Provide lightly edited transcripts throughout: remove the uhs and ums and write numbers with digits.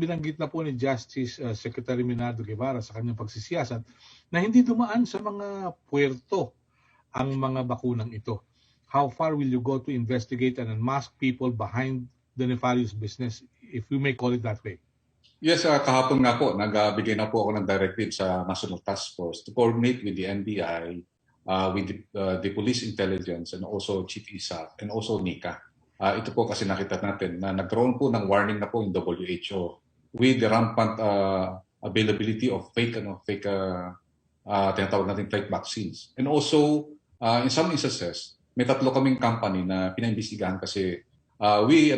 binanggit na po ni Justice Secretary Minado Guevara sa kanyang pagsisiyasat na hindi dumaan sa mga puerto ang mga bakunang ito. How far will you go to investigate and unmask people behind the nefarious business, if we may call it that way? Yes, kahapon nga po, nagbigay na po ako ng directive sa National Task Force to coordinate with the NBI, with the Police Intelligence, and also Chief ISAC, and also NICA. Ito po kasi nakita natin na nagkaroon po ng warning na po in WHO with the rampant availability of tinatawag natin fake vaccines. And also, in some instances, may 3 kaming company na pinaimbestigahan kasi we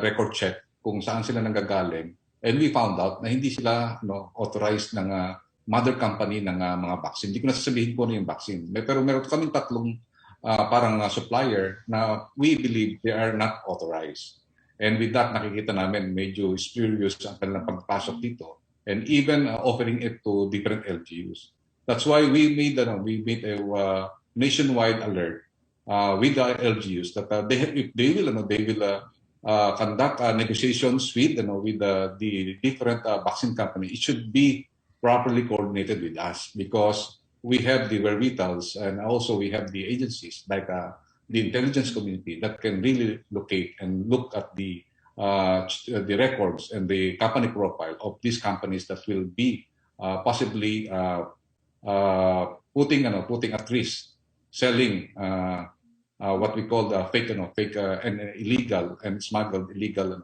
record check kung saan sila nanggagaling. And we found out na hindi sila authorized ng mother company ng mga vaccine. Hindi ko nasasabihin po na yung vaccine. Pero meron kaming 3 parang supplier na we believe they are not authorized. And with that, nakikita namin medyo spurious ang kanilang pagpasok dito. And even offering it to different LGUs. That's why we made a nationwide alert with the LGUs that they will conduct negotiations with the different vaccine companies. It should be properly coordinated with us because we have the wherewithals and also we have the agencies like the intelligence community that can really locate and look at the records and the company profile of these companies that will be possibly putting at risk selling what we call the fake and illegal and smuggled illegal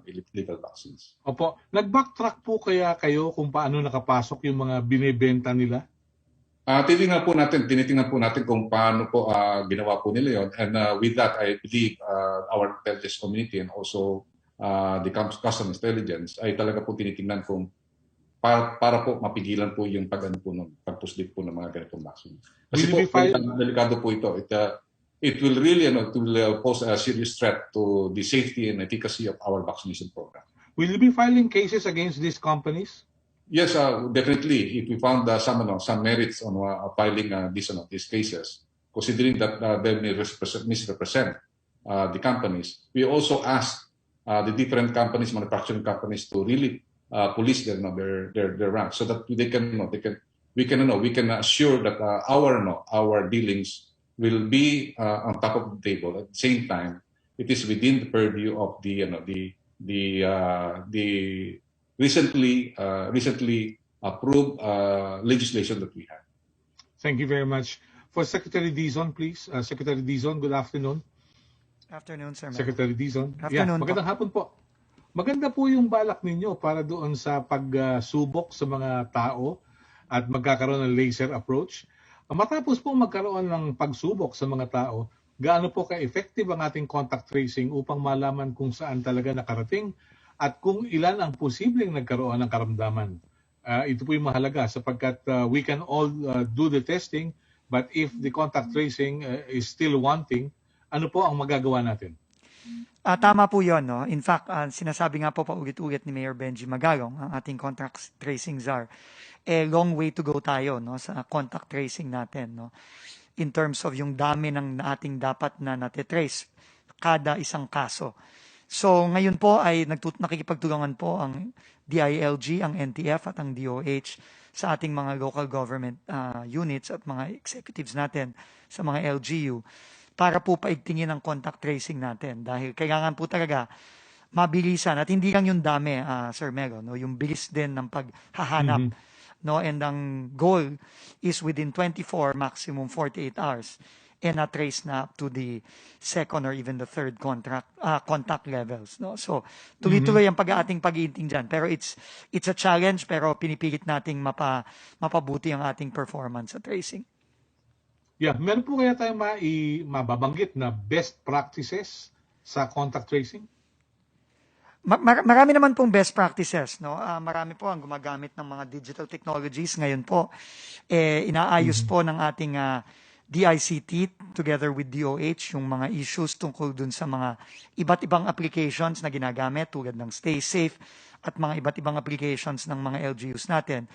vaccines. Opo, nag-backtrack po kaya kayo kung paano nakapasok yung mga binebenta nila? Tinitingnan po natin kung paano po ginawa po nila yon. And with that, I believe our intelligence community and also the customs intelligence ay talaga po tinitingnan kung para po mapigilan po yung pagpuslit po ng mga ganitong vaccine. Kasi po, delikado po ito. It will really pose a serious threat to the safety and efficacy of our vaccination program. Will you be filing cases against these companies? Yes, definitely. If we found some merits on filing these cases, considering that they misrepresent the companies, we also ask the different companies, manufacturing companies, to really police their ranks so that we can assure that our dealings will be on top of the table. At the same time, it is within the purview of the recently approved legislation that we have. Thank you very much. For Secretary Dizon, please. Secretary Dizon, good afternoon. Afternoon, sir. Secretary Dizon. Afternoon. Magandang hapon po. Maganda po yung balak ninyo para doon sa pagsubok sa mga tao at magkakaroon ng laser approach. Matapos po magkaroon ng pagsubok sa mga tao, gaano po ka-effective ang ating contact tracing upang malaman kung saan talaga nakarating at kung ilan ang posibleng nagkaroon ng karamdaman. Ito po yung mahalaga sapagkat we can all do the testing, but if the contact tracing is still wanting, ano po ang magagawa natin? Tama po yun. No? In fact, sinasabi nga po paulit-ulit ni Mayor Benji Magalong, ang ating contact tracing czar, long way to go tayo sa contact tracing natin. No? In terms of yung dami ng ating dapat na natitrace kada isang kaso. So ngayon po ay nakikipagtulungan po ang DILG, ang NTF at ang DOH sa ating mga local government units at mga executives natin sa mga LGU para po paigtingin ang contact tracing natin. Dahil kailangan po talaga mabilisan at hindi lang yung dami, Sir Melo, yung bilis din ng paghahanap. No, and ang goal is within 24, maximum 48 hours, and na-trace na up to the second or even the third contact levels. No? So, tuloy-tuloy ang ating pag-iinting dyan. Pero it's a challenge, pero pinipilit nating mapabuti ang ating performance sa tracing. Yeah, meron po kaya tayong mababanggit na best practices sa contact tracing? Marami naman pong best practices, no? Marami po ang gumagamit ng mga digital technologies ngayon po. Inaayos po ng ating DICT together with DOH yung mga issues tungkol dun sa mga iba't ibang applications na ginagamit tulad ng Stay Safe at mga iba't ibang applications ng mga LGUs natin.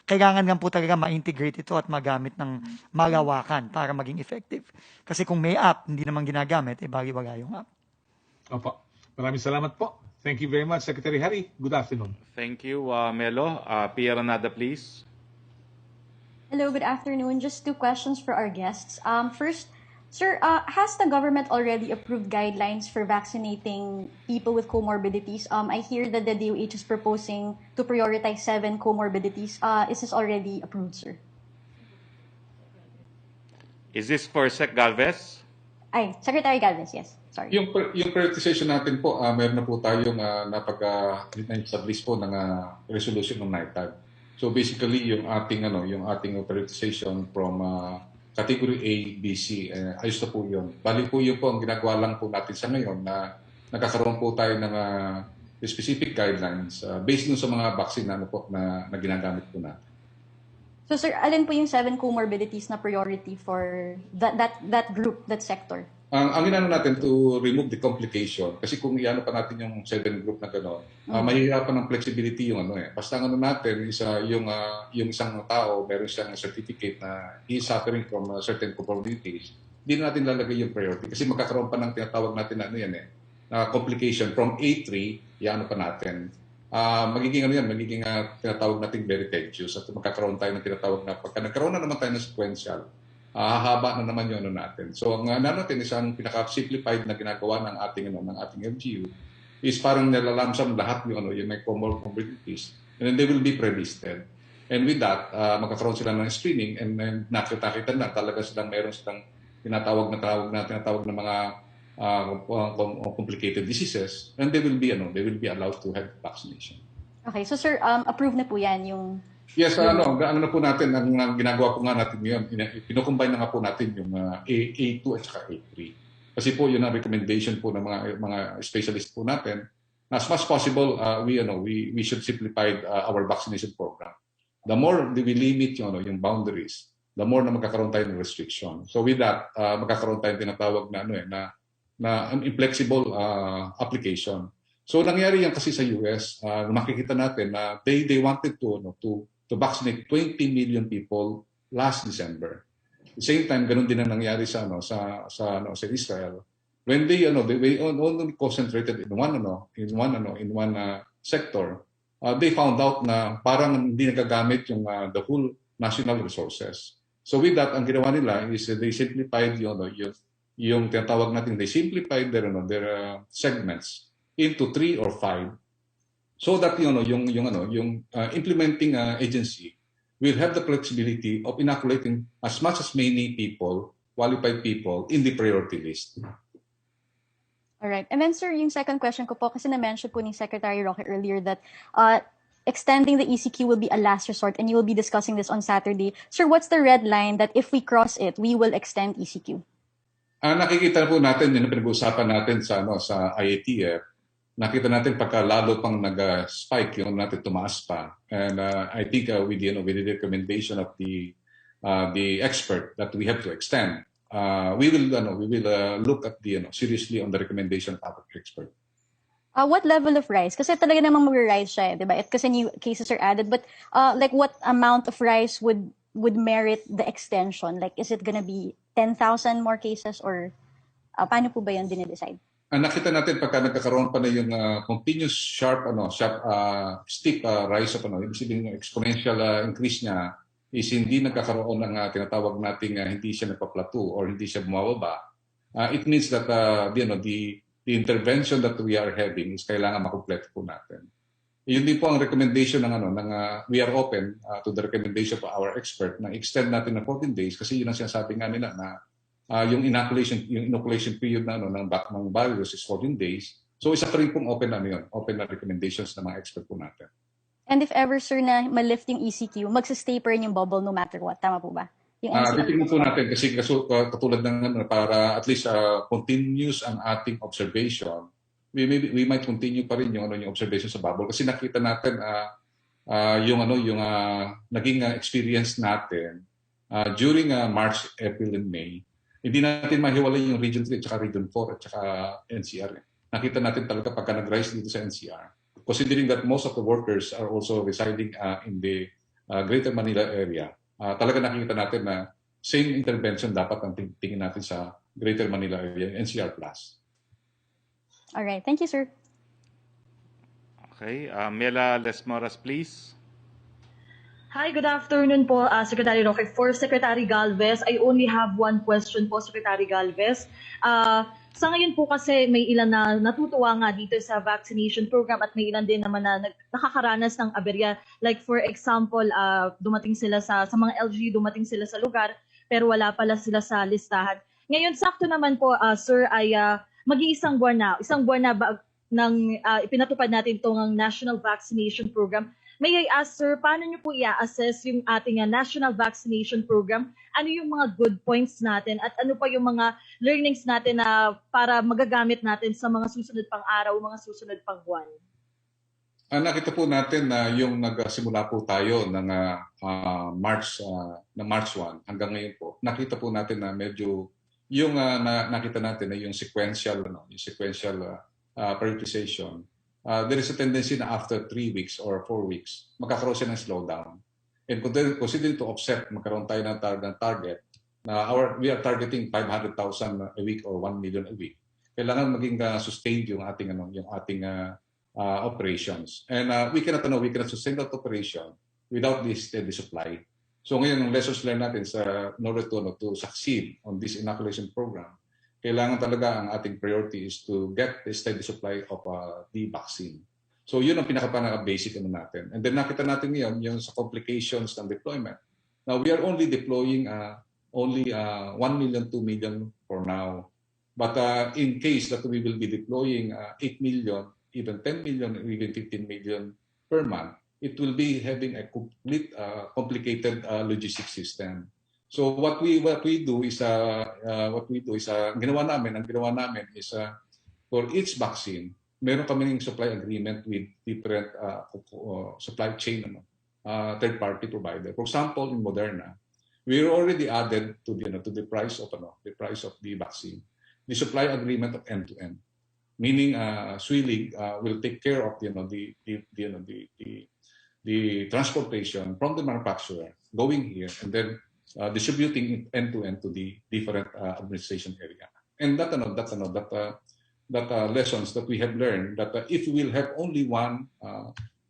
Kailangan lang po talaga ma-integrate ito at magamit ng malawakan para maging effective. Kasi kung may app, hindi naman ginagamit, bali-wala yung app. Opo. Maraming salamat po. Thank you very much, Secretary Hari. Good afternoon. Thank you, Melo. Pierre Anada, please. Hello, good afternoon. Just two questions for our guests. First, sir, has the government already approved guidelines for vaccinating people with comorbidities? I hear that the DOH is proposing to prioritize 7 comorbidities. Is this already approved, sir? Is this for Sec Galvez? Ay, Secretary Galvez, yes. Sorry. Yung prioritization natin po, meron na po tayong na-establish po ng resolution ng NITAG. So basically yung ating prioritization from category A, B, C, ayos na po yun. Bali po yun po ang ginagawa lang po natin sa ngayon na nagkakaroon po tayo ng specific guidelines based dun sa mga vaccine na ginagamit po natin. So sir, alin po yung 7 comorbidities na priority for that group, that sector? Ang ginano natin to remove the complication, kasi kung iano pa natin yung 7 group na gano'n, mahihirapan ng flexibility yung Basta ang natin is yung isang tao, meron siyang certificate na he is suffering from certain comorbidities, hindi na natin lalagay yung priority kasi magkakaroon pa ng tinatawag natin na complication from A3, iano pa natin. Magiging tinatawag natin very tedious at magkakaroon tayo ng tinatawag na pagka nagkaroon na naman tayo ng sequential, hahaba na naman yung natin. So ang natin is ang pinaka-simplified na ginagawa ng ating LGU is parang nalalamsam lahat yung may comorbidities and then they will be pre-listed. And with that, magkakaroon sila ng screening and then nakita na talaga meron silang tinatawag na mga complicated diseases and they will be allowed to have vaccination. Okay, so sir, approved na po yan yung... Yes, na po natin, ang ginagawa po nga natin ngayon, pinukombine na nga po natin yung A2 at saka A3. Kasi po yun ang recommendation po ng mga specialist po natin. As much as possible, we should simplify our vaccination program. The more we limit yung boundaries, the more na magkakaroon tayo ng restriction. So with that, magkakaroon tayo tinatawag na inflexible application. So nangyari yan kasi sa US, makikita natin na they wanted to vaccinate 20 million people last December. At the same time, ganun din ang nangyari sa Israel. When they only concentrated in one sector, they found out na parang hindi nagagamit the whole national resources. So with that, ang ginawa nila is they simplified yung tinatawag natin, they simplified their segments into 3 or 5. So that yung implementing agency will have the flexibility of inoculating as much as many people, qualified people, in the priority list. All right. And then sir, yung second question ko po, kasi na-mention po ni Secretary Roque earlier that extending the ECQ will be a last resort and you will be discussing this on Saturday. Sir, what's the red line that if we cross it, we will extend ECQ? Nakikita po natin yung pinag-uusapan natin sa IATF. Nakita natin pagka lalo pang nag-spike yung natin tumaas pa. And I think with the recommendation of the expert that we have to extend, we will look at seriously on the recommendation of our expert. What level of rise? Kasi talaga namang mag-rise siya, di ba? Kasi new cases are added. But like what amount of rise would merit the extension? Like is it gonna be 10,000 more cases or paano po ba yun dinidecide? Nakita natin pagka nagkakaroon pa na yung continuous steep rise of yung exponential increase niya is hindi nagkakaroon ng tinatawag nating hindi siya nagpa-plateau or hindi siya bumababa. It means that the intervention that we are having is kailangan makumpleto po natin. Yun din po ang recommendation we are open to the recommendation of our expert na extend natin na 14 days kasi yun ang sinasabi nga nila na yung inoculation period ng virus is 14 days. So isa pa rin pong open na recommendations ng mga expert po natin. And if ever, sir, na ma-lift yung ECQ, magsistay pa rin yung bubble no matter what. Tama po ba? Titingnan po natin kasi katulad ng para at least continuous ang ating observation. We might continue pa rin yung observation sa bubble kasi nakita natin yung naging experience natin during March, April, and May. Hindi natin mahiwalay yung Region 3 at saka Region 4 at saka NCR. Nakita natin talaga pagka nag-rise dito sa NCR. Considering that most of the workers are also residing in the Greater Manila area, talaga nakikita natin na same intervention dapat ang tingin natin sa Greater Manila area, NCR+. All right. Thank you, sir. Okay. Mela Lesmoras, please. Hi, good afternoon po, Secretary Roque. For Secretary Galvez, I only have one question po, Secretary Galvez. Sa ngayon po kasi may ilan na natutuwa nga dito sa vaccination program at may ilan din naman na nakakaranas ng aberya. Like for example, dumating sila sa mga LG, dumating sila sa lugar, pero wala pala sila sa listahan. Ngayon, sakto naman po, sir, ay mag-iisang buwan na. Isang buwan na ba nang ipinatupad natin itong National Vaccination Program. May I ask, sir, paano niyo po i-assess yung ating national vaccination program? Ano yung mga good points natin at ano pa yung mga learnings natin na para magagamit natin sa mga susunod pang araw, mga susunod pang buwan? Nakita po natin na yung nagsimula po tayo ng March 1 hanggang ngayon po, nakita po natin na medyo yung nakita natin na yung sequential prioritization. There is a tendency na after 3 weeks or 4 weeks, magkakaroon siya ng slowdown. And considering to offset, magkaroon tayo ng target na we are targeting 500,000 a week or 1 million a week. Kailangan maging sustained yung ating operations. And we cannot sustain that operation without this steady supply. So ngayon, ang lessons learned natin in order to succeed on this inoculation program, kailangan talaga ang ating priority is to get the steady supply of the vaccine. So yun ang pinaka-basic natin. And then nakita natin ngayon yung sa complications ng deployment. Now we are only deploying 1 million, 2 million for now. But in case that we will be deploying 8 million, even 10 million, even 15 million per month, it will be having a complete complicated logistic system. So what we do is ginawa namin is for each vaccine, meron kaming supply agreement with different supply chain third party provider. For example, in Moderna, we already added to the price of the vaccine the supply agreement of end to end, meaning Swillig will take care of the transportation from the manufacturer going here and then distributing it end to end to the different administration area. And that lessons that we have learned that if we will have only one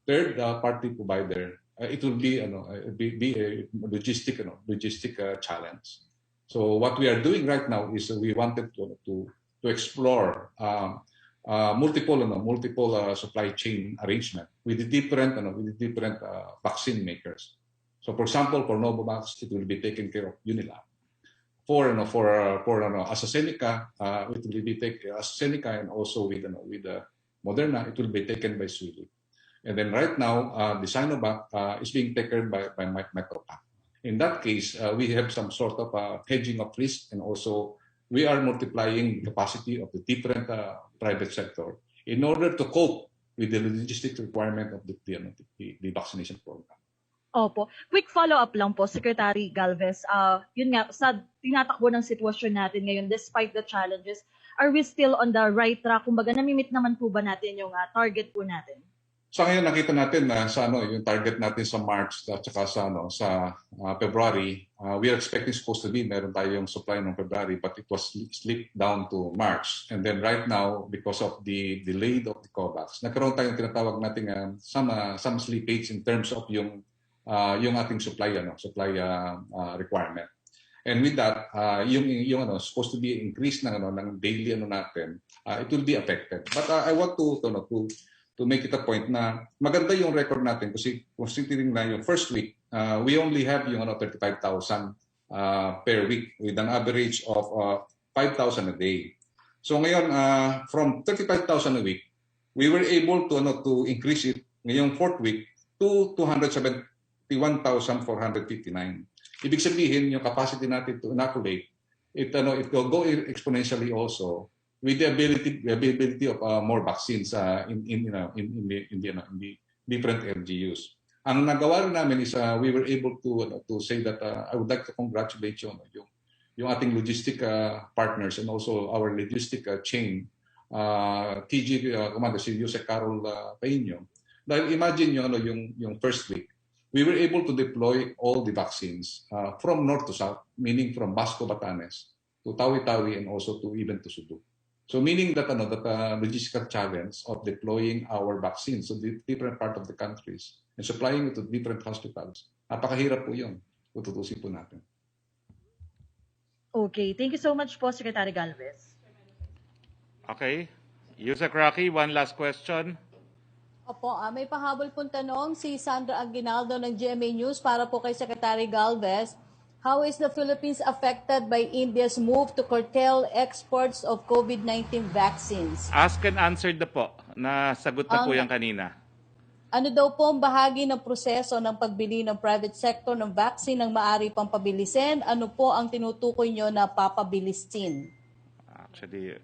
third party provider, it will be a logistic challenge. So what we are doing right now is we wanted to explore multiple supply chain arrangement with the different vaccine makers. So for example, for Novavax, it will be taken care of Unilab. For AstraZeneca, it will be taken AstraZeneca and also with Moderna, it will be taken by Swillig. And then right now, the Sinovac is being taken by Micropac. In that case, we have some sort of hedging of risk, and also we are multiplying the capacity of the different private sector in order to cope with the logistic requirement of the vaccination program. Opo. Quick follow-up lang po, Secretary Galvez. Yun nga, sa tinatakbo ng sitwasyon natin ngayon, despite the challenges, are we still on the right track? Kumbaga, namimit naman po ba natin yung target po natin? So ngayon nakita natin na yung target natin sa March at saka sa February, we are expecting supposed to be meron tayong supply ng February, but it was slipped down to March. And then right now, because of the delay of the COVAX, nagkaroon tayong tinatawag natin some slippage in terms of yung ating supply requirement. And with that, yung supposed to be increase ng daily natin, it will be affected. But I want to make it a point na maganda yung record natin kasi considering na yung first week, we only have yung 35,000 per week with an average of 5,000 a day. So ngayon, from 35,000 a week, we were able to increase it ngayong fourth week to 271,459. Ibig sabihin, yung capacity natin to inoculate, it will go exponentially also with the availability of more vaccines in the different LGUs. Ang nagawa rin namin is we were able to say that I would like to congratulate yung ating logistic partners and also our logistic chain, TG Commander si Jose Carol Paino. Dahil imagine yung first week, we were able to deploy all the vaccines from north to south, meaning from Basco, Batanes to Tawi-Tawi and also even to Sudu. So meaning that logistical challenge of deploying our vaccines to different part of the countries and supplying it to different hospitals, napakahirap po yun kung tutusin po natin. Okay, thank you so much po, Secretary Galvez. Okay. Yusek Roque, one last question. Opo, may pahabol pong tanong si Sandra Aguinaldo ng GMA News para po kay Secretary Galvez. How is the Philippines affected by India's move to curtail exports of COVID-19 vaccines? Ask and answered na po. Nasagot na po yan kanina. Ano daw po ang bahagi ng proseso ng pagbili ng private sector ng vaccine ang maaari pang pabilisin? Ano po ang tinutukoy nyo na papabilisin? Actually,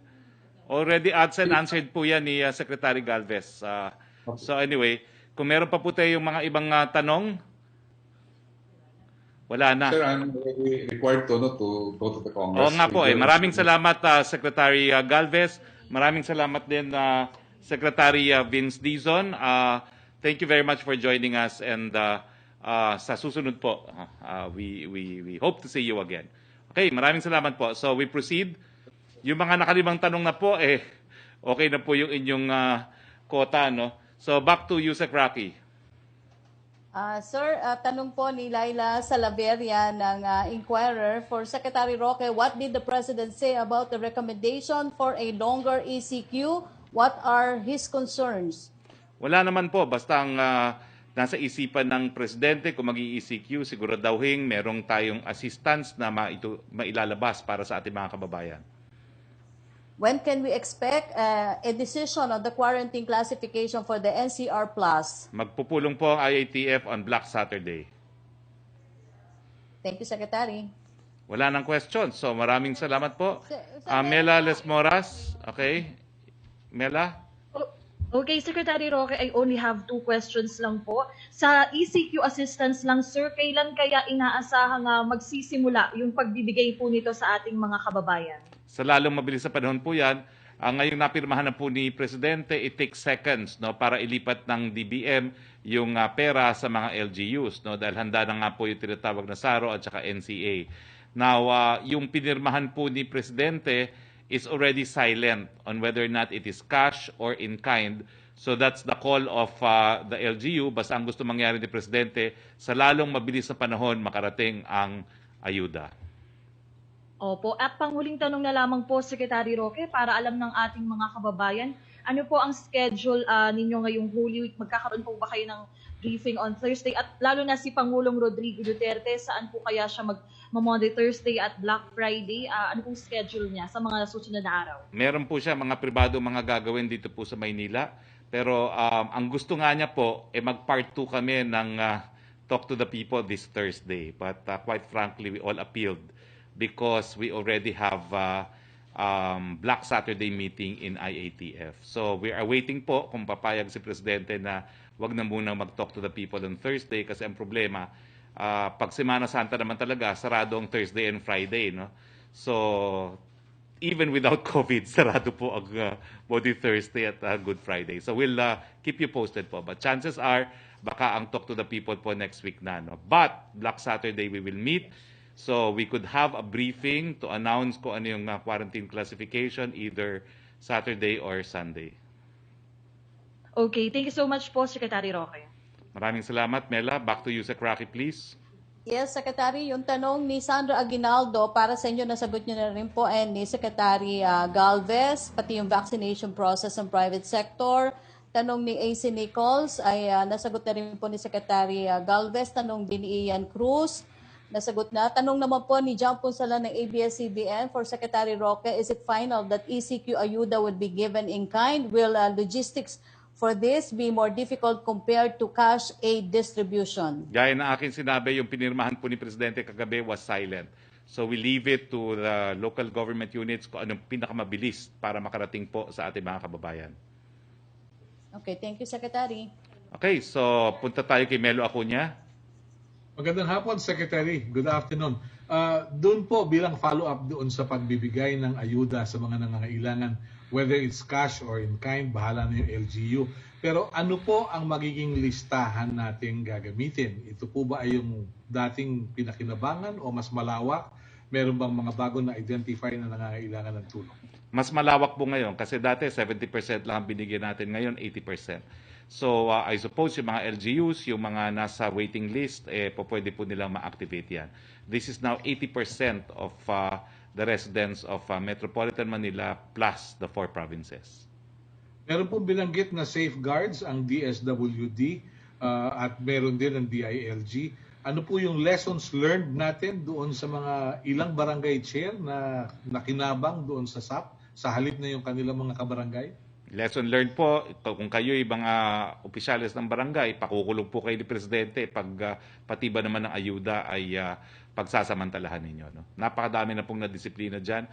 already asked and answered po yan ni Secretary Galvez. So anyway, kung meron pa po tayo yung mga ibang tanong, wala na. Sir, I'm required to go to the Congress. Oo nga po. Maraming salamat, Secretary Galvez. Maraming salamat din, Secretary Vince Dizon. Thank you very much for joining us. And sa susunod po, we hope to see you again. Okay, maraming salamat po. So we proceed. Yung mga nakalimang tanong na po, okay na po yung inyong quota, no? So back to you, Sec Roque. Sir, tanong po ni Laila Salaveria ng Inquirer for Secretary Roque. What did the President say about the recommendation for a longer ECQ? What are his concerns? Wala naman po. Basta ang nasa isipan ng Presidente kung mag-ECQ, siguraduhin merong tayong assistance na mailalabas para sa ating mga kababayan. When can we expect a decision on the quarantine classification for the NCR Plus? Magpupulong po ang IATF on Black Saturday. Thank you, Secretary. Wala nang question. So maraming salamat po. Mela Lesmoras. Okay. Mela? Okay, Secretary Roque, I only have 2 questions lang po. Sa ECQ assistance lang, sir, kailan kaya inaasahang magsisimula yung pagbibigay po nito sa ating mga kababayan? Sa lalong mabilis sa panahon po yan, ngayong napirmahan na po ni Presidente, it takes seconds, no, para ilipat ng DBM yung pera sa mga LGUs, no, dahil handa na nga po yung tinatawag na SARO at saka NCA. Now, yung pinirmahan po ni Presidente is already silent on whether or not it is cash or in kind. So that's the call of the LGU. Basta ang gusto mangyari ni Presidente, sa lalong mabilis na panahon makarating ang ayuda. Opo, at panghuling tanong na lamang po, Secretary Roque, para alam ng ating mga kababayan, ano po ang schedule ninyo ngayong Holy Week? Magkakaroon po ba kayo ng briefing on Thursday? At lalo na si Pangulong Rodrigo Duterte, saan po kaya siya mag-Monday, Thursday at Black Friday? Ano pong schedule niya sa mga susunod na araw? Meron po siya mga pribado mga gagawin dito po sa Maynila. Pero ang gusto nga niya po, mag-part 2 kami ng Talk to the People this Thursday. But quite frankly, we all appealed because we already have Black Saturday meeting in IATF. So we are waiting po kung papayag si Presidente na wag na munang mag-talk to the people on Thursday kasi ang problema, pag Semana Santa naman talaga, sarado ang Thursday and Friday. No? So even without COVID, sarado po ang Body Thursday at Good Friday. So we'll keep you posted po. But chances are, baka ang talk to the people po next week na. No? But Black Saturday we will meet. So we could have a briefing to announce kung ano yung quarantine classification either Saturday or Sunday. Okay, thank you so much po, Secretary Roque. Maraming salamat, Mela. Back to you, Sec Roque, please. Yes, Secretary, yung tanong ni Sandra Aguinaldo, para sa inyo, nasagot nyo na rin po, and ni Secretary Galvez, pati yung vaccination process ng private sector. Tanong ni AC Nichols ay nasagot na rin po ni Secretary Galvez. Tanong din ni Ian Cruz, nasagot na. Tanong naman po ni John Punsala ng ABS-CBN for Secretary Roque, is it final that ECQ ayuda would be given in kind? Will logistics for this be more difficult compared to cash aid distribution? Gaya na akin sinabi, yung pinirmahan po ni Presidente kagabi was silent. So we leave it to the local government units kung anong pinakamabilis para makarating po sa ating mga kababayan. Okay, thank you, Secretary. Okay, so punta tayo kay Melo Acuña. Magandang hapon, Secretary. Good afternoon. Doon po bilang follow-up doon sa pagbibigay ng ayuda sa mga nangangailangan, whether it's cash or in kind, bahala na yung LGU. Pero ano po ang magiging listahan natin gagamitin? Ito po ba ay yung dating pinakinabangan o mas malawak meron bang mga bago na identify na nangangailangan ng tulong? Mas malawak po ngayon kasi dati 70% lang ang binigyan natin, ngayon 80%. So I suppose yung mga LGUs, yung mga nasa waiting list, pwede po nilang ma-activate yan. This is now 80% of the residents of Metropolitan Manila plus the 4 provinces. Meron po binanggit na safeguards ang DSWD at meron din ang DILG. Ano po yung lessons learned natin doon sa mga ilang barangay chair na nakinabang doon sa SAP sa halip na yung kanilang mga kabarangay? Lesson learned po, kung kayo yung mga opisyalis ng barangay, pakukulong po kayo ni Presidente pag pati ba naman ng ayuda ay pagsasamantalahan ninyo. No? Napakadami na pong nadisiplina dyan.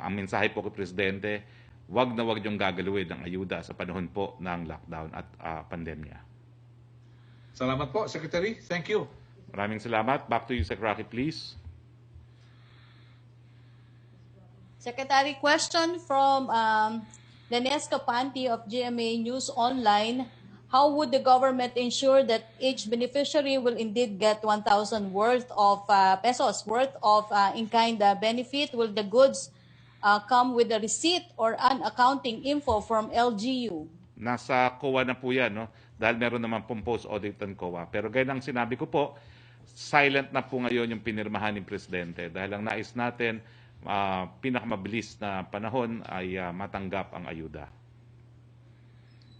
Ang mensahe po kay Presidente, wag na wag niyong gagalawin ng ayuda sa panahon po ng lockdown at pandemya. Salamat po, Secretary. Thank you. Maraming salamat. Back to you, Sec. Roque, please. Secretary, question from Danesca Panti of GMA News Online. How would the government ensure that each beneficiary will indeed get 1,000 worth of pesos worth of in-kind benefit? Will the goods come with a receipt or an accounting info from LGU? Nasa COA na po yan, no? Dahil meron naman pong post-audit ng COA. Pero gaya ng sinabi ko po, silent na po ngayon yung pinirmahan ng Presidente. Dahil ang nais natin, pinakamabilis na panahon ay matanggap ang ayuda.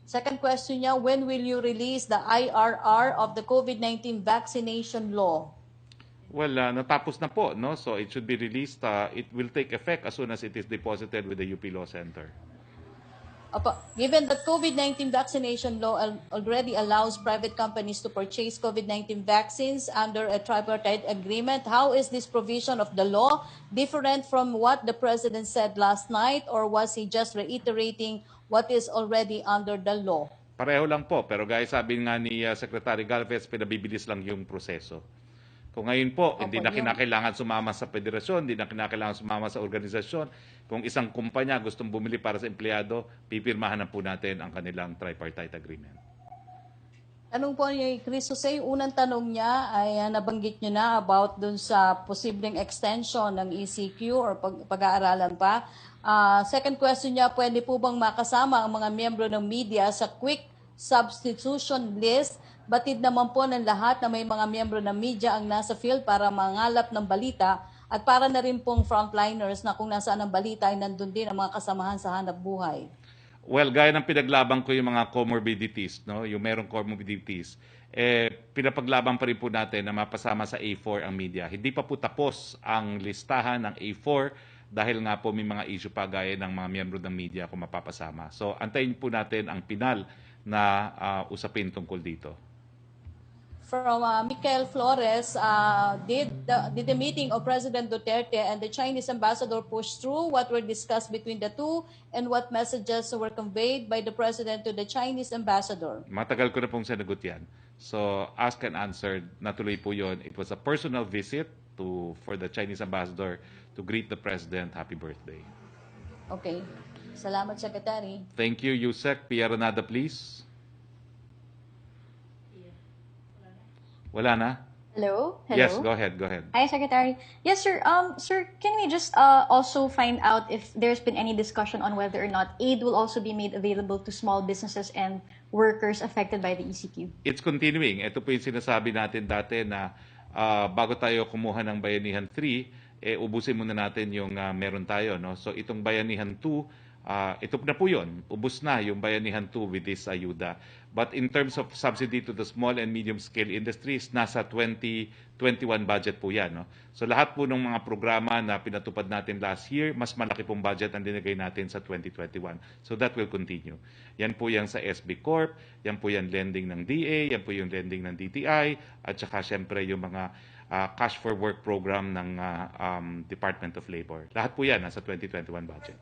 Second question niya, when will you release the IRR of the COVID-19 vaccination law? Well, natapos na po, no? So it should be released. It will take effect as soon as it is deposited with the UP Law Center. Given that COVID-19 vaccination law already allows private companies to purchase COVID-19 vaccines under a tripartite agreement, how is this provision of the law different from what the President said last night, or was he just reiterating what is already under the law? Pareho lang po, pero guys, sabi nga ni Secretary Galvez, pinabibilis lang yung proseso. Kung ngayon po, hindi na kinakailangan sumama sa federasyon, hindi na kinakailangan sumama sa organisasyon. Kung isang kumpanya gustong bumili para sa empleyado, pipirmahan na po natin ang kanilang tripartite agreement. Tanong po ni Chris Jose, unang tanong niya ay nabanggit niyo na about dun sa posibleng extension ng ECQ or pag-aaralan pa. Second question niya, pwede po bang makasama ang mga miyembro ng media sa quick substitution list? Batid naman po ng lahat na may mga miyembro ng media ang nasa field para mangalap ng balita at para na rin pong frontliners na kung nasaan ang balita ay nandun din ang mga kasamahan sa hanap buhay. Well, gaya ng pinaglaban ko yung mga comorbidities, no? Yung merong comorbidities, pinapaglaban pa rin po natin na mapasama sa A4 ang media. Hindi pa po tapos ang listahan ng A4 dahil nga po may mga issue pa gaya ng mga miyembro ng media kung mapapasama. So, antayin po natin ang pinal na usapin tungkol dito. From Michael Flores, did the meeting of President Duterte and the Chinese ambassador push through what were discussed between the two, and what messages were conveyed by the President to the Chinese ambassador? Matagal ko na pong sinagot yan. So, asked and answered, natuloy po yun. It was a personal visit for the Chinese ambassador to greet the President. Happy birthday. Okay. Salamat, Secretary. Thank you, Yusek. Pia Renada, please. Wala na? Hello? Yes, go ahead. Hi, Secretary. Yes, sir. Sir, can we just also find out if there's been any discussion on whether or not aid will also be made available to small businesses and workers affected by the ECQ? It's continuing. Ito po yung sinasabi natin dati na bago tayo kumuha ng Bayanihan 3, ubusin muna natin yung meron tayo. No? So itong Bayanihan 2, ito na po yun. Ubus na yung Bayanihan 2 with this ayuda. But in terms of subsidy to the small and medium-scale industries, nasa 2021 budget po yan. No? So lahat po ng mga programa na pinatupad natin last year, mas malaki pong budget ang dinagay natin sa 2021. So that will continue. Yan po yan sa SB Corp, yan po yan lending ng DA, yan po yung lending ng DTI, at saka syempre yung mga cash for work program ng Department of Labor. Lahat po yan nasa 2021 budget.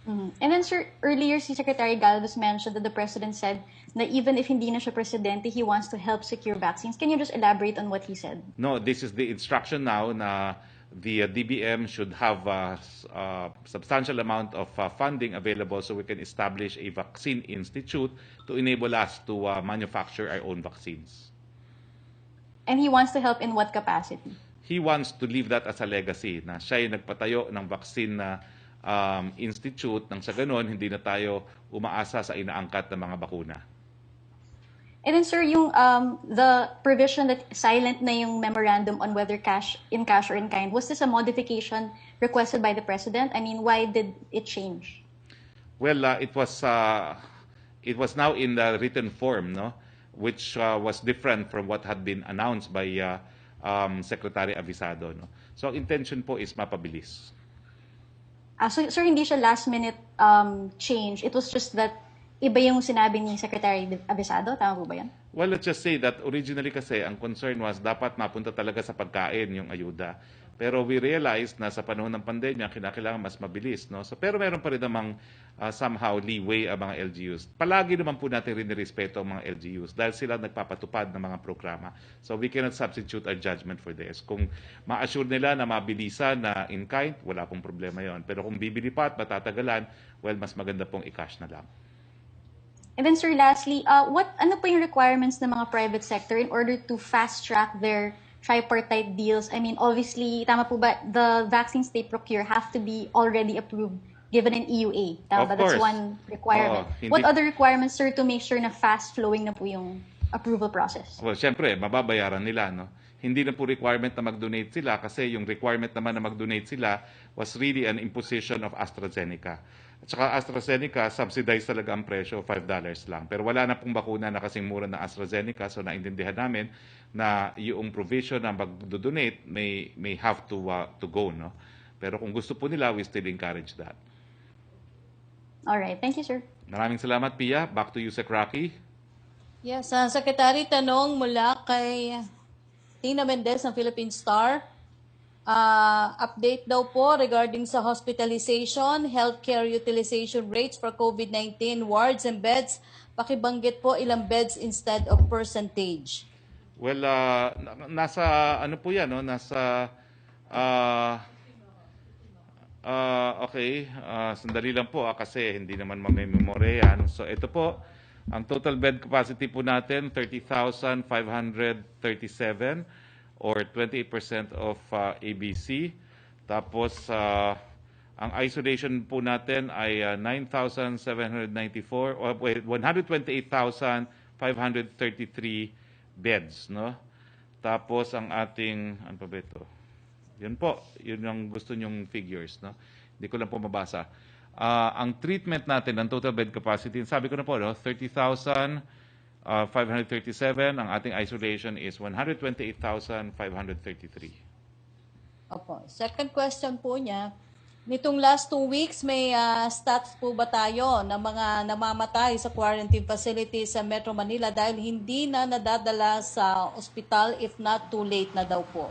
Mm-hmm. And then, sir, earlier si Secretary Galvez mentioned that the President said na even if hindi na siya presidente, he wants to help secure vaccines. Can you just elaborate on what he said? No, this is the instruction now na the DBM should have a substantial amount of funding available so we can establish a vaccine institute to enable us to manufacture our own vaccines. And he wants to help in what capacity? he wants to leave that as a legacy na siya ay nagpatayo ng vaccine na institute nang sa ganon hindi na tayo umaasa sa inaangkat na mga bakuna. And then, sir, yung the provision that silent na yung memorandum on whether in cash or in kind, was this a modification requested by the president? I mean, why did it change? Well, it was now in the written form, no, which was different from what had been announced by Secretary Avisado, no. So, ang intention po is mapabilis. So, sir, hindi siya last minute change. It was just that iba yung sinabi ni Secretary Avisado. Tama po ba yan? Well, let's just say that originally kasi ang concern was dapat mapunta talaga sa pagkain yung ayuda. Pero we realized na sa panahon ng pandemya, kinakailangan mas mabilis. No? So, pero meron pa rin namang somehow leeway ang mga LGUs. Palagi naman po natin rin nirespeto ang mga LGUs dahil sila nagpapatupad ng mga programa. So we cannot substitute our judgment for this. Kung ma-assure nila na mabilisan na in kind, wala pong problema yon. Pero kung bibili pa at matatagalan, well, mas maganda pong i-cash na lang. And then, sir, lastly, ano po yung requirements ng mga private sector in order to fast-track their tripartite deals? I mean, obviously, tama po ba, the vaccines they procure have to be already approved given an EUA. Tama ba? That's one requirement. What other requirements, sir, to make sure na fast-flowing na po yung approval process? Well, syempre, mababayaran nila, no? Hindi na po requirement na mag-donate sila kasi yung requirement naman na mag-donate sila was really an imposition of AstraZeneca. At saka AstraZeneca, subsidized talaga ang presyo, $5 lang. Pero wala na pong bakuna na kasing mura na AstraZeneca, so naintindihan namin na yung provision na mag-donate may have to go, no? Pero kung gusto po nila, we still encourage that. Alright, thank you, sir. Maraming salamat, Pia. Back to you, Sec. Roque. Yes, Secretary, tanong mula kay Tina Mendez ng Philippine Star. Update daw po regarding sa hospitalization, healthcare utilization rates for COVID-19 wards and beds. Pakibanggit po ilang beds instead of percentage. Well, nasa ano po yan, no? Nasa okay, sandali lang po kasi hindi naman mamememorya yan. So ito po, ang total bed capacity po natin, 30,537 or 28% of ABC. Tapos, ang isolation po natin ay 9,794 or 128,533 beds, no? Tapos, ang ating, ano pa ba ito? Yun po, yun ang gusto nyong figures, no? Hindi ko lang po mabasa. Ang treatment natin, ang total bed capacity, sabi ko na po, no? 30,537. Ang ating isolation is 128,533. Opo. Second question po niya, nitong last 2 weeks, may stats po ba tayo na mga namamatay sa quarantine facility sa Metro Manila dahil hindi na nadadala sa ospital if not too late na daw po?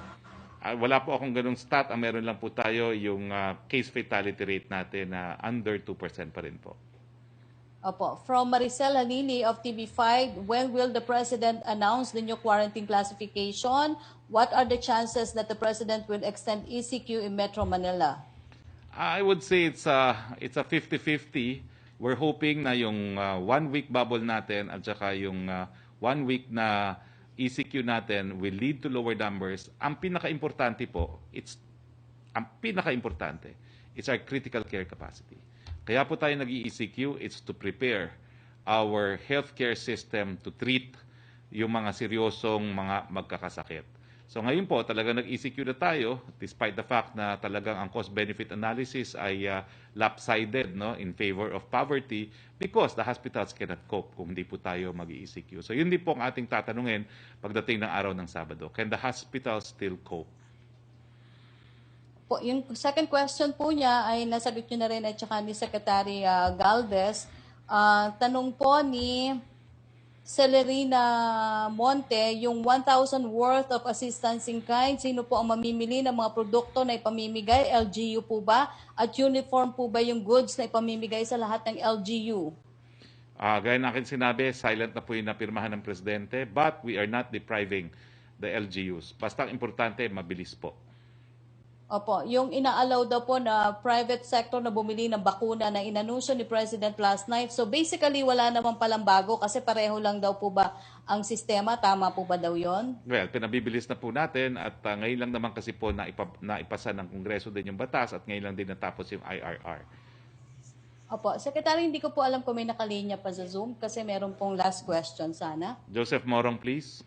Wala po akong ganung stat. Ang meron lang po tayo yung case fatality rate natin na under 2% pa rin po. Opo. From Maricel Halili of TV5, when will the President announce the new quarantine classification? What are the chances that the President will extend ECQ in Metro Manila? I would say it's a 50-50. We're hoping na yung 1 week bubble natin at saka yung 1 week na ECQ natin will lead to lower numbers. Ang pinaka-importante po, it's our critical care capacity. Kaya po tayo nag-ECQ, it's to prepare our healthcare system to treat yung mga seryosong mga magkakasakit. So ngayon po, talagang nag-ECQ na tayo despite the fact na talagang ang cost-benefit analysis ay lopsided, no, in favor of poverty because the hospitals cannot cope kung hindi po tayo mag-ECQ. So yun din po ang ating tatanungin pagdating ng araw ng Sabado. Can the hospitals still cope? Po, yung second question po niya ay nasagot niyo na rin at saka ni Secretary Galvez. Tanong po ni Celerina Monte, yung 1,000 worth of assistance in kind, sino po ang mamimili ng mga produkto na ipamimigay? LGU po ba? At uniform po ba yung goods na ipamimigay sa lahat ng LGU? Gaya na akin sinabi, silent na po yung napirmahan ng Presidente, but we are not depriving the LGUs. Basta importante, mabilis po. Opo, yung ina-allow daw po na private sector na bumili ng bakuna na inanunsyo ni President last night. So basically, wala naman palang bago kasi pareho lang daw po ba ang sistema? Tama po ba daw yon? Well, pinabibilis na po natin at ngayon lang naman kasi po naipasa ng Kongreso din yung batas at ngayon lang din natapos yung IRR. Opo, Secretary, hindi ko po alam kung may nakalinya pa sa Zoom kasi meron pong last question sana. Joseph Morong, please.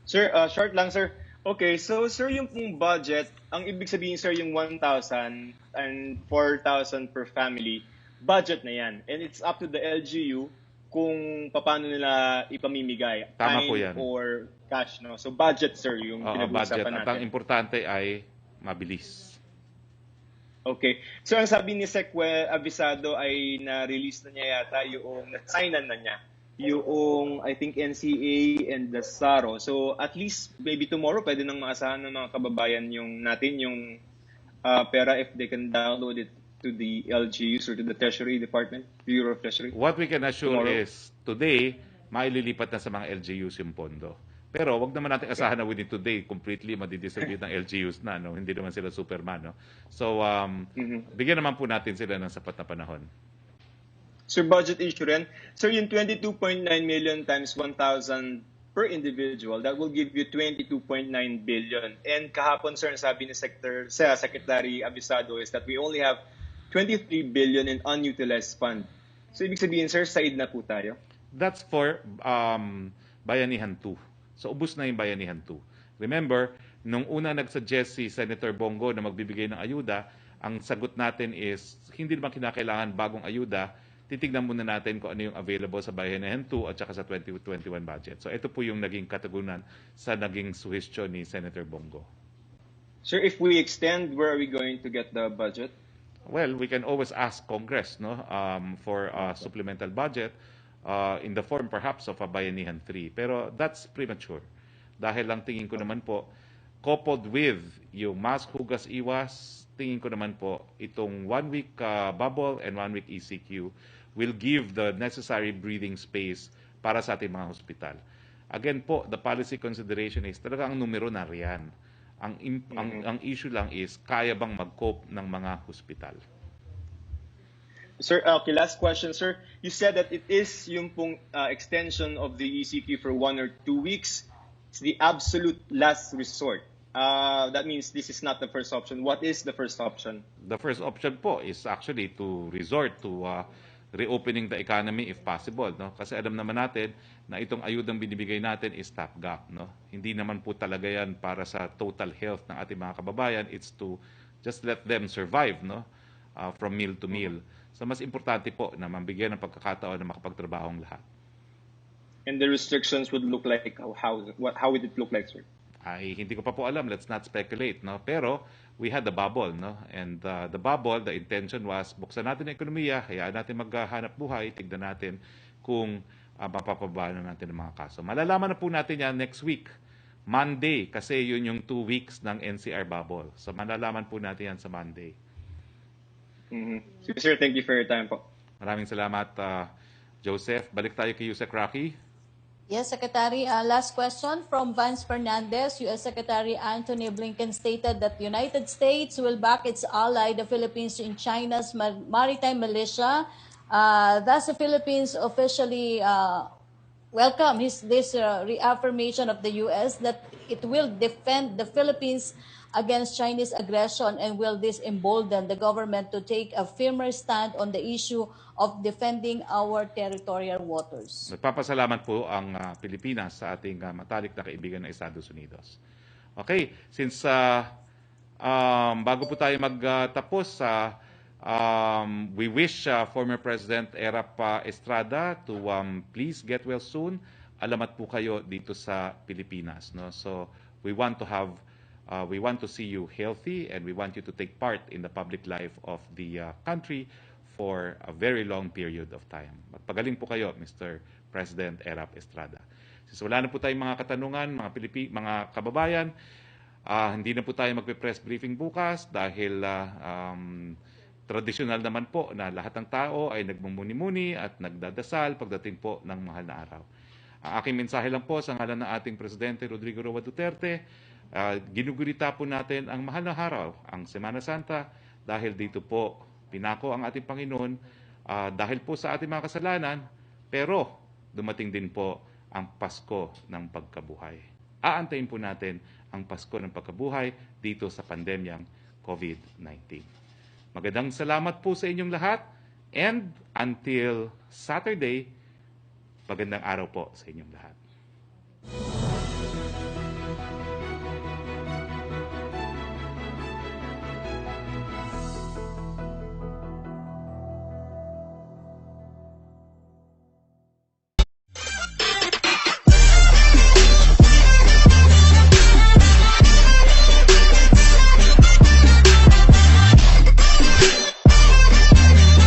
Sir, short lang, sir. Okay, so sir, yung pong budget, ang ibig sabihin, sir, yung 1,000 and 4,000 per family, budget na yan. And it's up to the LGU kung paano nila ipamimigay. Tama po Fine yan. or cash, no? So budget, sir, yung Budget. pinag-uusapan At ang natin. importante ay mabilis. Okay. So ang sabi ni Secwe Avisado ay na-release na niya yata yung na-signan na niya yung I think NCA and the SARO. So at least maybe tomorrow pwede nang maasahan ng mga kababayan yung natin yung pera if they can download it to the LGUs or to the Treasury Department, Bureau of Treasury. What we can assure Tomorrow. is today, maililipat na sa mga LGUs yung pondo. Pero wag naman natin asahan na within today completely madidistribute ng LGUs na, no? Hindi naman sila Superman, no? So, bigyan naman po natin sila ng sapat na panahon. Sir, budget issue rin. Sir, yung 22.9 million times 1,000 per individual, that will give you 22.9 billion. And kahapon, sir, sabi ni Secretary Avisado is that we only have 23 billion in unutilized fund. So, ibig sabihin, sir, said na po tayo. That's for Bayanihan 2. So, ubus na yung Bayanihan 2. Remember, nung una nagsuggest si Senator Bongo na magbibigay ng ayuda, ang sagot natin is, hindi naman kinakailangan bagong ayuda, titignan muna natin kung ano yung available sa Bayanihan 2 at saka sa 2021 budget. So, ito po yung naging katagunan sa naging suhestyon ni Senator Bongo. Sir, if we extend, where are we going to get the budget? Well, we can always ask Congress, no, for a supplemental budget in the form perhaps of a Bayanihan 3. Pero that's premature. Dahil lang tingin ko naman po, coupled with yung mask, hugas, iwas, tingin ko naman po itong 1-week bubble and 1-week ECQ will give the necessary breathing space para sa ating mga hospital. Again po, the policy consideration is talaga ang numero na riyan. Ang issue lang is kaya bang mag-cope ng mga hospital. Sir, okay, last question, sir. You said that it is yung pong extension of the ECQ for 1 or 2 weeks. It's the absolute last resort. That means this is not the first option. What is the first option? The first option po is actually to resort to reopening the economy if possible, no? Kasi alam naman natin na itong ayudang binibigay natin is stopgap, no? Hindi naman po talaga yan para sa total health ng ating mga kababayan. It's to just let them survive, no? From meal to meal. So mas importante po na mabigyan ng pagkakataon na makapagtrabaho ang lahat. And the restrictions would look like how would it look like, sir? Ay hindi ko pa po alam, let's not speculate, no? Pero we had the bubble, no? And the bubble, the intention was buksan natin ang ekonomiya, hayaan natin maghanap buhay, tignan natin kung mapapababa na natin ang mga kaso. Malalaman na po natin yan next week. Monday, kasi yun yung 2 weeks ng NCR bubble. So malalaman po natin yan sa Monday. Sir, thank you for your time po. Maraming salamat, Joseph. Balik tayo kay Yusek Roque. Yes, Secretary. Last question from Vance Fernandez. U.S. Secretary Antony Blinken stated that the United States will back its ally, the Philippines, in China's maritime militia. Thus, the Philippines officially welcome this reaffirmation of the U.S. that it will defend the Philippines against Chinese aggression, and will this embolden the government to take a firmer stand on the issue of defending our territorial waters? Nagpapasalamat po ang Pilipinas sa ating matalik na kaibigan ng Estados Unidos. Okay, since bago po tayo magtapos, we wish former President Erap Estrada to please get well soon. Alamat po kayo dito sa Pilipinas, no? So we want to see you healthy, and we want you to take part in the public life of the country for a very long period of time. Magpagaling po kayo, Mr. President Erap Estrada. Since wala na po tayong mga katanungan, mga kababayan, hindi na po tayo magpe-press briefing bukas dahil tradisyonal naman po na lahat ng tao ay nagmumuni-muni at nagdadasal pagdating po ng mahal na araw. Ang aking mensahe lang po sa ngalan ng ating Presidente Rodrigo Roa Duterte, Ginugurita po natin ang mahal na araw, ang Semana Santa, dahil dito po pinako ang ating Panginoon, dahil po sa ating mga kasalanan, pero dumating din po ang Pasko ng pagkabuhay. Aantayin po natin ang Pasko ng pagkabuhay dito sa pandemyang COVID-19. Magandang salamat po sa inyong lahat, and until Saturday, magandang araw po sa inyong lahat.